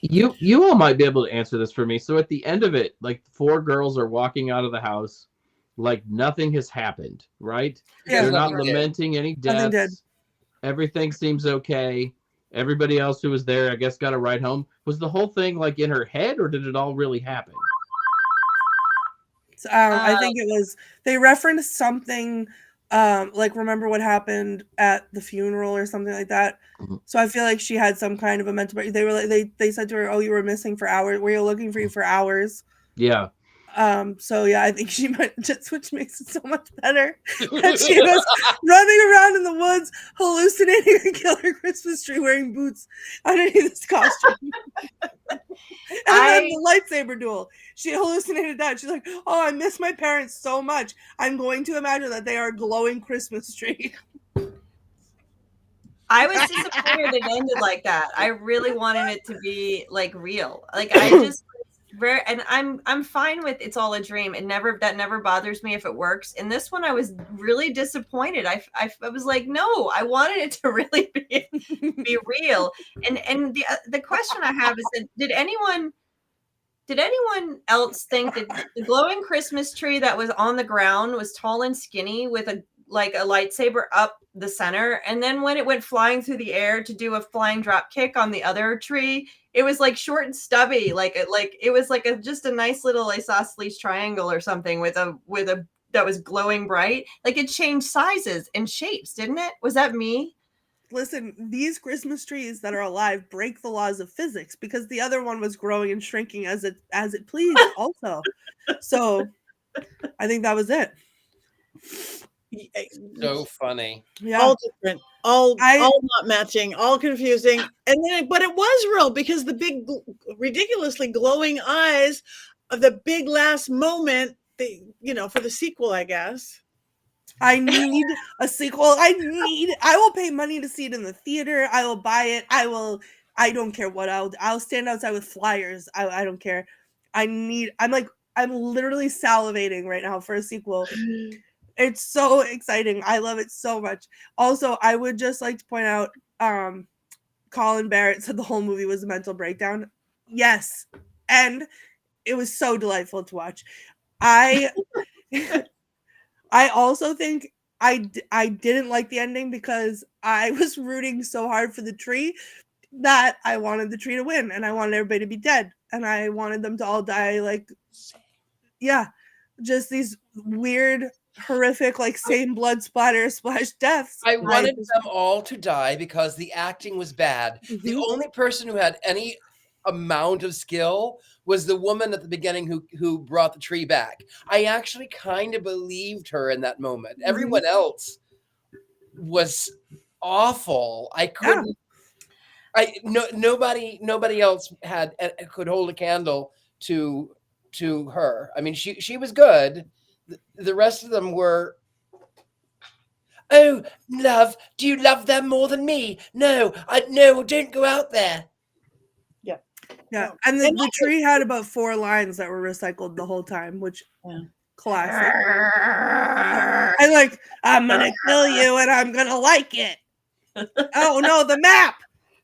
you all might be able to answer this for me. So at the end of it, like 4 girls are walking out of the house, like nothing has happened, right?
Yeah.
They're not
Nothing did.
lamenting any
Nothing did.
deaths. Everything seems okay. Everybody else who was there, I guess, got a ride home. Was the whole thing like in her head, or did it all really happen?
So, I think it was, they referenced something like remember what happened at the funeral or something like that.
Mhm.
So I feel like she had some kind of a mental break. They were like they said to her, "Oh, you were missing for hours. We were looking for you for hours."
Yeah.
So yeah, I think she might just, which makes it so much better. And she was running around in the woods, hallucinating a killer Christmas tree wearing boots underneath this costume. And then the lightsaber duel. She hallucinated that. She's like, oh, I miss my parents so much. I'm going to imagine that they are a glowing Christmas tree.
I was disappointed it ended like that. I really wanted it to be like real. Like I just and I'm fine with it's all a dream. That never bothers me if it works. In this one, I was really disappointed. I was like, no, I wanted it to really be real. And the question I have is that did anyone else think that the glowing Christmas tree that was on the ground was tall and skinny with a lightsaber up the center, and then when it went flying through the air to do a flying drop kick on the other tree, it was like short and stubby, it was like just a nice little isosceles triangle or something with a that was glowing bright. Like it changed sizes and shapes, didn't it? Was that me?
Listen, these Christmas trees that are alive break the laws of physics because the other one was growing and shrinking as it pleased also. So I think that was it.
So funny.
Yeah.
All different, all not matching, all confusing, and then but it was real because the big, ridiculously glowing eyes of the big last moment. For the sequel, I guess.
I need a sequel. I will pay money to see it in the theater. I will buy it. I don't care what I'll stand outside with flyers. I don't care. I'm literally salivating right now for a sequel. It's so exciting. I love it so much. Also, I would just like to point out, Colin Barrett said the whole movie was a mental breakdown. Yes. And it was so delightful to watch. I also think I didn't like the ending because I was rooting so hard for the tree that I wanted the tree to win and I wanted everybody to be dead and I wanted them to all die just these weird, horrific, same blood splash deaths.
I wanted them all to die because the acting was bad.
Mm-hmm.
The only person who had any amount of skill was the woman at the beginning who brought the tree back. I actually kind of believed her in that moment. Mm-hmm. Everyone else was awful. I couldn't. Yeah. Nobody else could hold a candle to her. I mean, she was good. The rest of them were. Oh, love, do you love them more than me? No, don't go out there.
Yeah, and the tree had about 4 lines that were recycled the whole time, which classic. I'm gonna kill you and I'm gonna like it. Oh no, the map!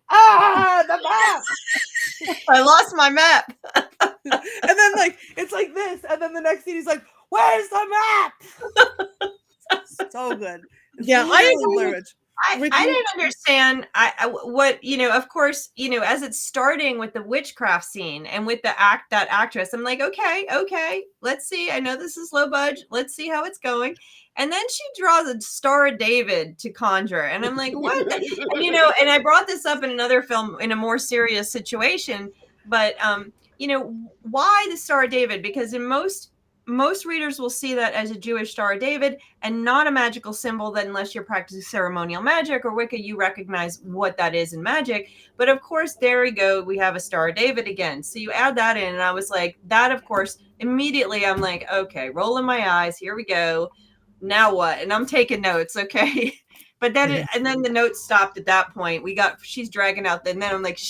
The map!
I lost my map.
And then it's like this, and then the next scene he's like, "Where's the map?" So good. It's
I didn't understand what, of course, as it's starting with the witchcraft scene and with that actress, I'm like, okay, let's see. I know this is low budget. Let's see how it's going. And then she draws a Star of David to conjure. And I'm like, what? And I brought this up in another film in a more serious situation, but, why the Star of David? Because in most readers will see that as a Jewish Star of David and not a magical symbol that unless you're practicing ceremonial magic or Wicca, you recognize what that is in magic. But of course, there we go. We have a Star of David again. So you add that in and I was like, that of course, immediately I'm like, okay, rolling my eyes. Here we go. Now what? And I'm taking notes. Okay. But then, and then the notes stopped at that point. She's dragging out. And then I'm like,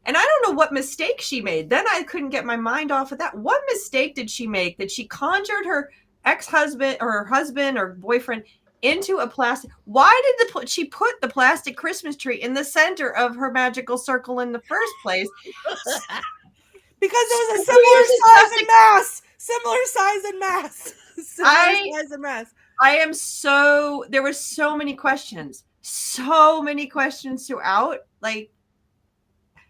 and I don't know what mistake she made. Then I couldn't get my mind off of that. What mistake did she make that she conjured her ex-husband or her husband or boyfriend into a plastic? Why did she put the plastic Christmas tree in the center of her magical circle in the first place?
Because it was a similar size and mass.
There were so many questions throughout.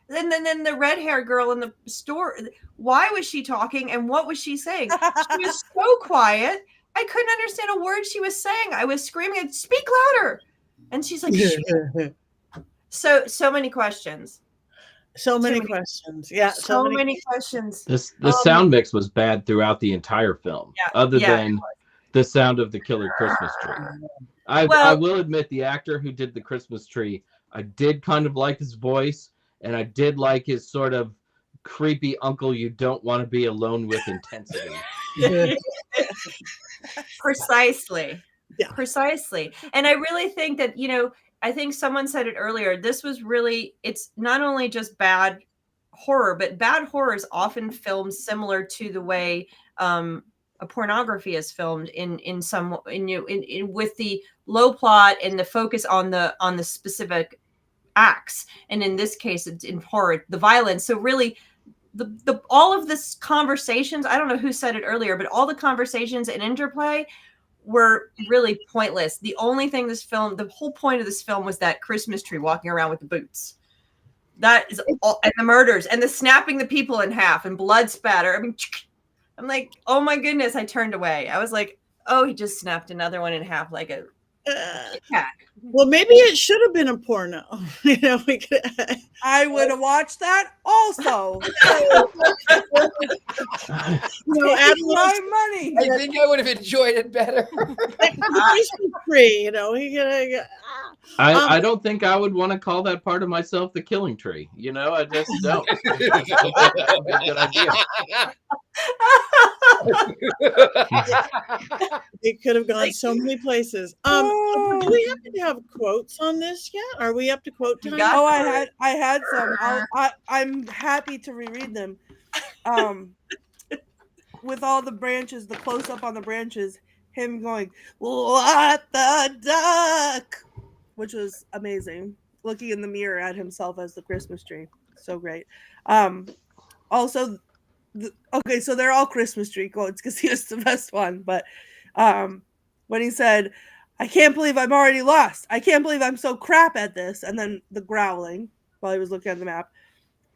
And then the red hair girl in the store, why was she talking and what was she saying? She was so quiet. I couldn't understand a word she was saying. I was screaming, speak louder. And she's like, so many questions.
So many questions. Yeah.
So many questions.
The sound mix was bad throughout the entire film, other than the sound of the killer Christmas tree. I will admit the actor who did the Christmas tree, I did kind of like his voice. And I did like his sort of creepy uncle you don't want to be alone with intensity.
Precisely. Yeah. Precisely. And I really think that, I think someone said it earlier. This was really, it's not only just bad horror, but bad horror is often filmed similar to the way a pornography is filmed with the low plot and the focus on the specific acts, and in this case it's in horror, the violence. So really the all of this conversations, I don't know who said it earlier, but all the conversations and interplay were really pointless. The only thing the whole point of this film was that Christmas tree walking around with the boots. That is all, and the murders and the snapping the people in half and blood spatter. I mean, I'm like, oh my goodness, I turned away. I was like, oh, he just snapped another one in half like a cat.
Well, maybe it should have been a porno.
I would have watched that also. My money.
I think I would have enjoyed it better.
Christmas tree,
I don't think I would want to call that part of myself the killing tree. I just don't. Good idea.
It could have gone so many places. Do we happen to have quotes on this yet? Are we up to quote time?
got-
Oh, I had some. I'm happy to reread them. With all the branches, the close up on the branches, him going, "What the duck," which was amazing. Looking in the mirror at himself as the Christmas tree, so great. Also, okay, so they're all Christmas tree quotes because he was the best one. But when he said, "I can't believe I'm already lost. I can't believe I'm so crap at this," and then the growling while he was looking at the map.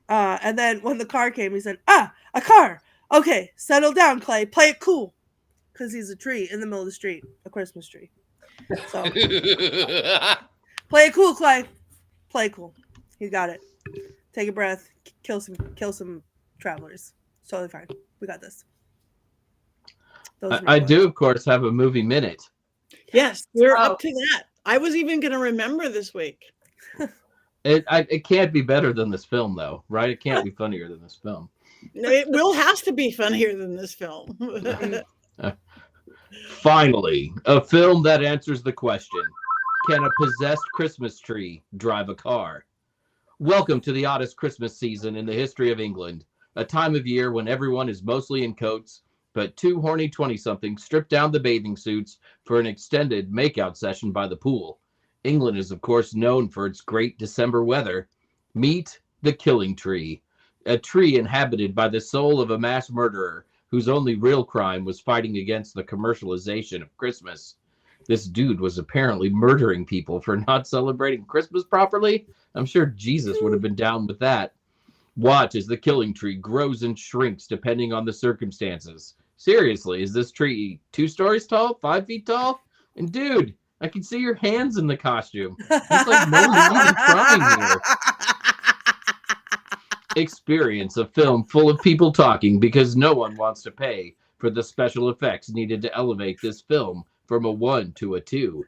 And then when the car came, he said, "Ah, a car. Okay, settle down, Clay. Play it cool." Because he's a tree in the middle of the street, a Christmas tree. So play it cool, Clay. Play it cool. You got it. Take a breath. Kill some travelers. It's totally fine. We got this.
I do, of course, have a movie minute.
Yes, we're up to that. I was even going to remember this week.
It can't be better than this film, though, right? It can't be funnier than this film.
It will has to be funnier than this film.
Finally, a film that answers the question, can a possessed Christmas tree drive a car? Welcome to the oddest Christmas season in the history of England, a time of year when everyone is mostly in coats, but two horny 20-somethings strip down the bathing suits for an extended makeout session by the pool. England is, of course, known for its great December weather. Meet the killing tree, a tree inhabited by the soul of a mass murderer whose only real crime was fighting against the commercialization of Christmas. This dude was apparently murdering people for not celebrating Christmas properly. I'm sure Jesus would have been down with that. Watch as the killing tree grows and shrinks depending on the circumstances. Seriously, is this tree 2 stories tall, 5 feet tall? And dude, I can see your hands in the costume. It's like no one's even trying here. Experience a film full of people talking because no one wants to pay for the special effects needed to elevate this film from a 1 to a 2.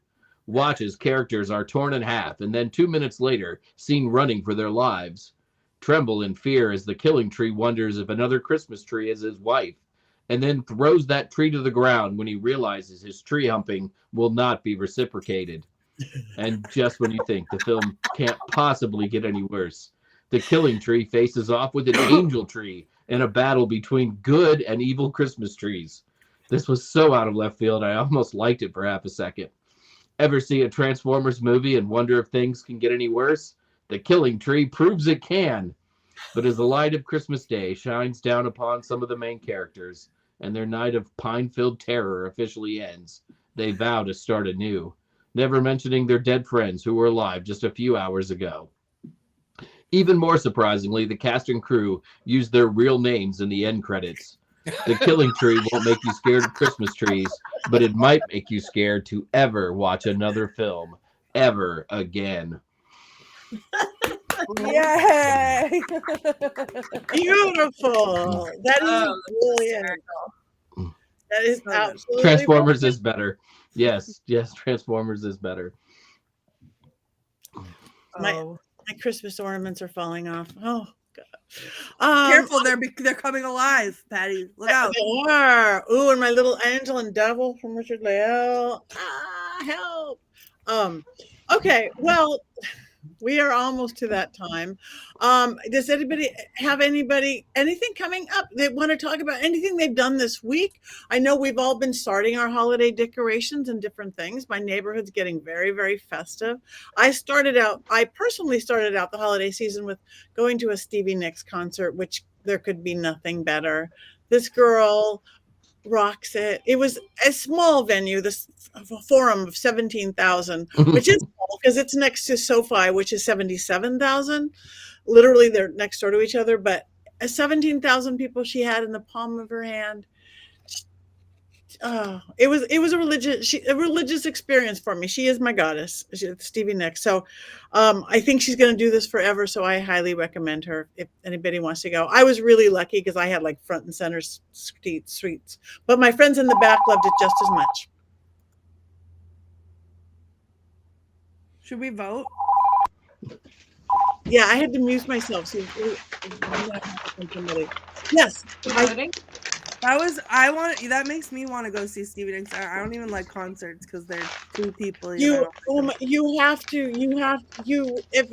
Watch as characters are torn in half and then 2 minutes later seen running for their lives. Tremble in fear as the killing tree wonders if another Christmas tree is his wife, and then throws that tree to the ground when he realizes his tree humping will not be reciprocated. And just when you think the film can't possibly get any worse, the killing tree faces off with an angel tree in a battle between good and evil Christmas trees. This was so out of left field, I almost liked it for half a second. Ever see a Transformers movie and wonder if things can get any worse? The killing tree proves it can. But as the light of Christmas Day shines down upon some of the main characters, and their night of pine-filled terror officially ends, they vow to start anew, never mentioning their dead friends who were alive just a few hours ago. Even more surprisingly, the cast and crew used their real names in the end credits. The killing tree won't make you scared of Christmas trees, but it might make you scared to ever watch another film ever again.
Yay!
Beautiful. That is brilliant. That is absolutely
Transformers
brilliant.
is better. Yes, Transformers is better.
My Christmas ornaments are falling off. Oh God!
Careful, they're coming alive, Patty. Look out!
They are. Ooh, and my little angel and devil from Richard-Lael. Help! Okay. Well, we are almost to that time. Does anybody have anything coming up they want to talk about? Anything they've done this week? I know we've all been starting our holiday decorations and different things. My neighborhood's getting very, very festive. I personally started out the holiday season with going to a Stevie Nicks concert, which there could be nothing better. This girl rocks it. It was a small venue, this forum of 17,000, which is small because it's next to SoFi, which is 77,000. Literally, they're next door to each other. But 17,000 people she had in the palm of her hand. It was a religious experience for me. She is my goddess, Stevie Nicks. So I think she's going to do this forever. So I highly recommend her if anybody wants to go. I was really lucky because I had like front and center seats, but my friends in the back loved it just as much.
Should we vote?
Yeah, I had to mute myself. So yes,
That makes me want to go see Stevie Nicks. I don't even like concerts because they're two people.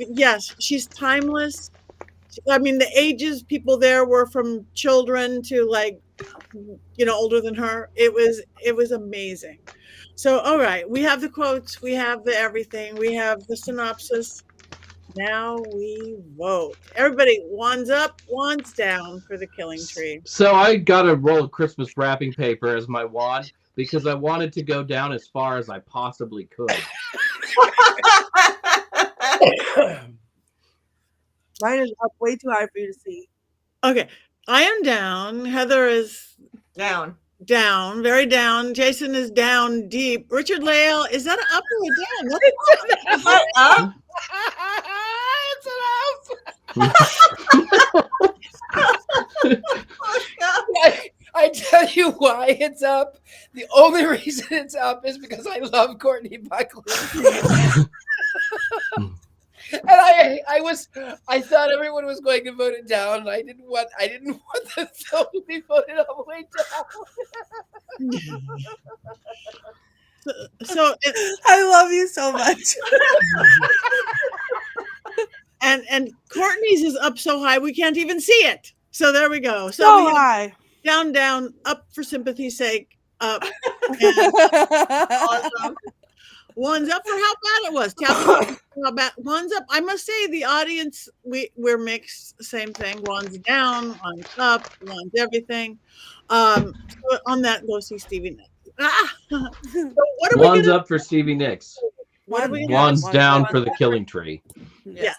Yes, she's timeless. I mean, the ages people there were from children to like, older than her. It was amazing. So, all right, we have the quotes, we have the everything, we have the synopsis. Now we vote. Everybody, wands up, wands down for the Killing Tree.
So I got a roll of Christmas wrapping paper as my wand because I wanted to go down as far as I possibly could.
Mine is up way too high for you to see.
Okay, I am down. Heather is
Down.
Down, very down. Jason is down deep. Richard-Lael, is that an up or a down?
Is that up?
I tell you why it's up. The only reason it's up is because I love Courtney Buckley. And I thought everyone was going to vote it down. And I didn't want the film to be voted all the way down.
So
I love you so much.
and Courtney's is up so high we can't even see it. So there we go. So
So high.
Down, down, up for sympathy's sake. Up.
Awesome.
One's up for how bad it was. Tell me how bad. One's up. I must say the audience, we're mixed. Same thing. One's down, one's up, one's everything. So on that, go see Stevie Nicks. So what are
One's up for Stevie Nicks.
What are we
One's down for the Killing Tree.
Yes.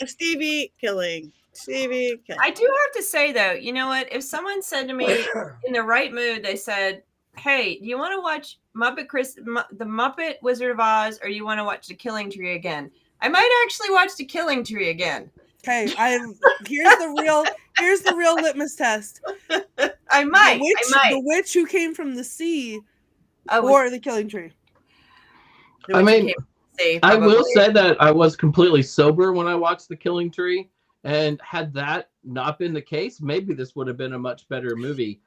Stevie Killing. Stevie Killing.
I do have to say though, you know what? If someone said to me in the right mood, they said, "Hey, do you want to watch the Muppet Wizard of Oz, or you want to watch The Killing Tree again?" I might actually watch The Killing Tree again.
Okay, here's the real litmus test.
I might.
The witch who came from the sea, or The Killing Tree.
I mean, I will say that I was completely sober when I watched The Killing Tree, and had that not been the case, maybe this would have been a much better movie.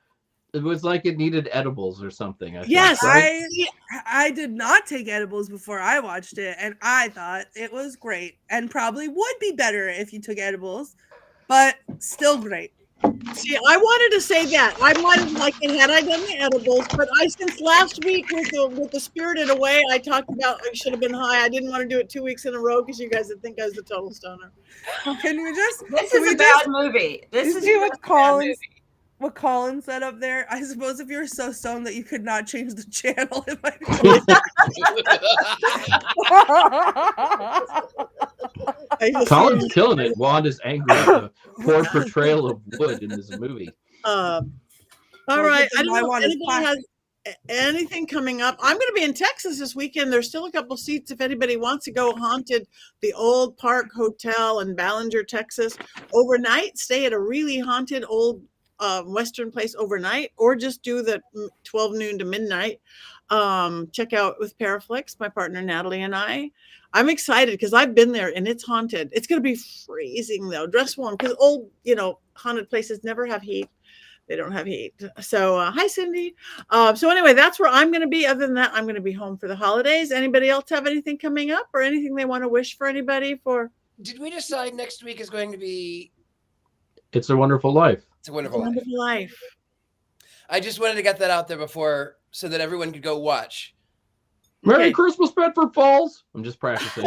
It was like it needed edibles or something.
Yes,
right?
I did not take edibles before I watched it, and I thought it was great, and probably would be better if you took edibles, but still great.
See, I wanted to say that I might have liked it had I done the edibles, but since last week with the Spirited Away, I talked about I should have been high. I didn't want to do it 2 weeks in a row because you guys would think I was a total stoner.
Can we just?
This is a bad movie. This is
what Colin said up there. I suppose if you were so stoned that you could not change the channel, it might be.
Colin's killing it. Wanda's angry at the poor portrayal of wood in this movie.
All right. I don't know if anybody has anything coming up. I'm going to be in Texas this weekend. There's still a couple seats if anybody wants to go haunted the Old Park Hotel in Ballinger, Texas. Overnight, stay at a really haunted old Western place overnight, or just do the 12 noon to midnight. Check out with Paraflix, my partner Natalie and I'm excited because I've been there and it's haunted. It's going to be freezing though. Dress warm because old, haunted places never have heat. They don't have heat. So hi Cindy. So anyway, that's where I'm going to be. Other than that, I'm going to be home for the holidays. Anybody else have anything coming up or anything they want to wish for anybody for?
Did we decide next week is going to be
It's a Wonderful Life?
It's a Wonderful
Life.
I just wanted to get that out there before so that everyone could go watch.
Merry Christmas, Bedford Falls. I'm just practicing.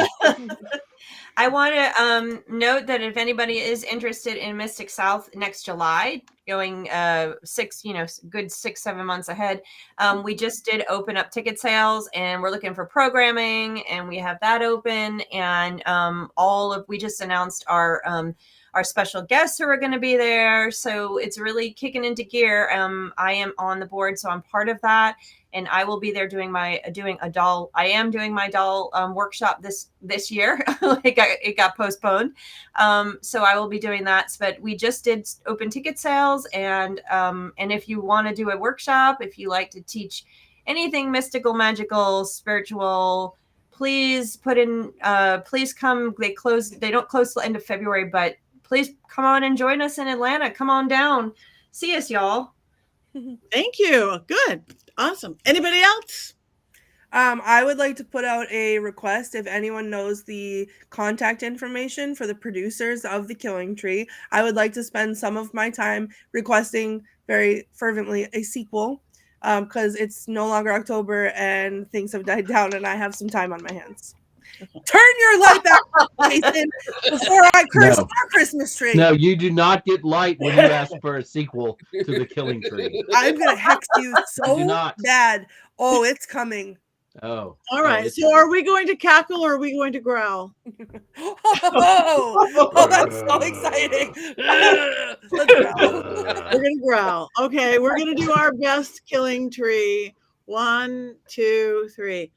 I want to note that if anybody is interested in Mystic South next July, going 6-7 months ahead, we just did open up ticket sales and we're looking for programming and we have that open, and we just announced our special guests who are going to be there. So it's really kicking into gear. I am on the board, so I'm part of that. And I will be there doing my doll workshop this year. It got postponed. So I will be doing that. But we just did open ticket sales. And if you want to do a workshop, if you like to teach anything mystical, magical, spiritual, please come. They don't close till the end of February, but please come on and join us in Atlanta. Come on down. See us, y'all.
Thank you. Good. Awesome. Anybody else?
I would like to put out a request if anyone knows the contact information for the producers of The Killing Tree. I would like to spend some of my time requesting very fervently a sequel because it's no longer October and things have died down and I have some time on my hands. Turn your light back on, Jason, before I curse
No.
our Christmas tree.
No, you do not get light when you ask for a sequel to The Killing Tree.
I'm going to hex you
do
so
not.
bad. Oh, it's coming.
Oh.
All right.
it's-
So are we going to cackle or are we going to growl?
Oh, that's so exciting. Let's go.
We're going to growl. Okay. We're going to do our best Killing Tree. 1, 2, 3.